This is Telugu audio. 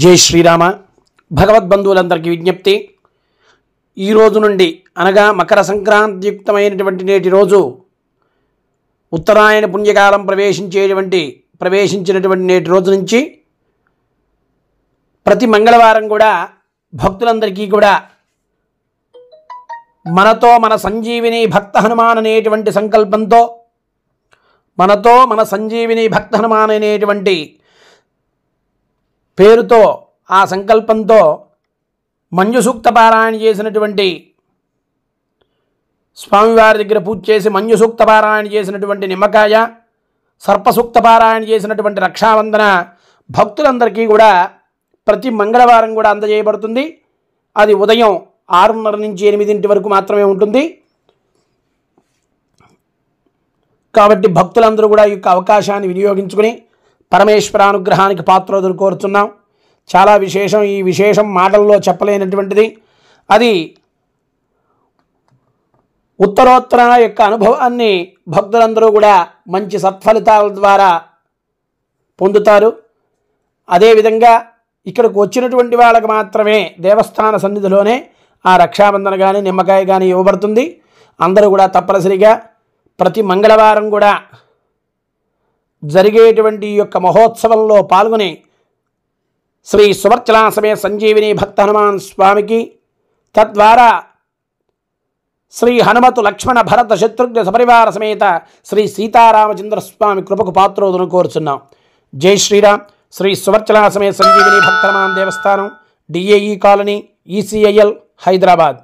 జై శ్రీరామ. భగవద్బంధువులందరికీ విజ్ఞప్తి. ఈ రోజు నుండి అనగా మకర సంక్రాంతియుక్తమైనటువంటి నేటి రోజు ఉత్తరాయణ పుణ్యకాలం ప్రవేశించినటువంటి నేటి రోజు నుంచి ప్రతి మంగళవారం కూడా భక్తులందరికీ కూడా మనతో మన సంజీవిని భక్త హనుమాన్ అనేటువంటి సంకల్పంతో మనతో మన సంజీవిని భక్త హనుమాన్ అనేటువంటి పేరుతో ఆ సంకల్పంతో మంజుసూక్త పారాయణ చేసినటువంటి స్వామివారి దగ్గర పూజ చేసి మంజుసూక్త పారాయణ చేసినటువంటి నిమ్మకాయ, సర్పసూక్త పారాయణ చేసినటువంటి రక్షాబంధన భక్తులందరికీ కూడా ప్రతి మంగళవారం కూడా అందజేయబడుతుంది. అది ఉదయం 6:30 నుంచి 8 వరకు మాత్రమే ఉంటుంది. కాబట్టి భక్తులందరూ కూడా ఈ యొక్క అవకాశాన్ని వినియోగించుకుని పరమేశ్వరానుగ్రహానికి పాత్రోదులు కోరుతున్నాం. చాలా విశేషం. ఈ విశేషం మాటల్లో చెప్పలేనటువంటిది. అది ఉత్తరోత్తర యొక్క అనుభవాన్ని భక్తులందరూ కూడా మంచి సత్ఫలితాల ద్వారా పొందుతారు. అదేవిధంగా ఇక్కడికి వచ్చినటువంటి వాళ్ళకి మాత్రమే దేవస్థాన సన్నిధిలోనే ఆ రక్షాబంధన కానీ నిమ్మకాయ కానీ ఇవ్వబడుతుంది. అందరూ కూడా తప్పనిసరిగా ప్రతి మంగళవారం కూడా జరిగేటువంటి ఈ యొక్క మహోత్సవంలో పాల్గొని శ్రీ సువర్చలా సమేత సంజీవిని భక్త హనుమాన్ స్వామికి, తద్వారా శ్రీ హనుమతు లక్ష్మణ భరత శత్రుఘ్న సపరివార సమేత శ్రీ సీతారామచంద్ర స్వామి కృపకు పాత్రోదును కోరుచున్నాం. జై శ్రీరామ్. శ్రీ సువర్చలా సమేత సంజీవిని భక్త హనుమాన్ దేవస్థానం, డిఏఈ కాలనీ, ఈసీఐఎల్, హైదరాబాద్.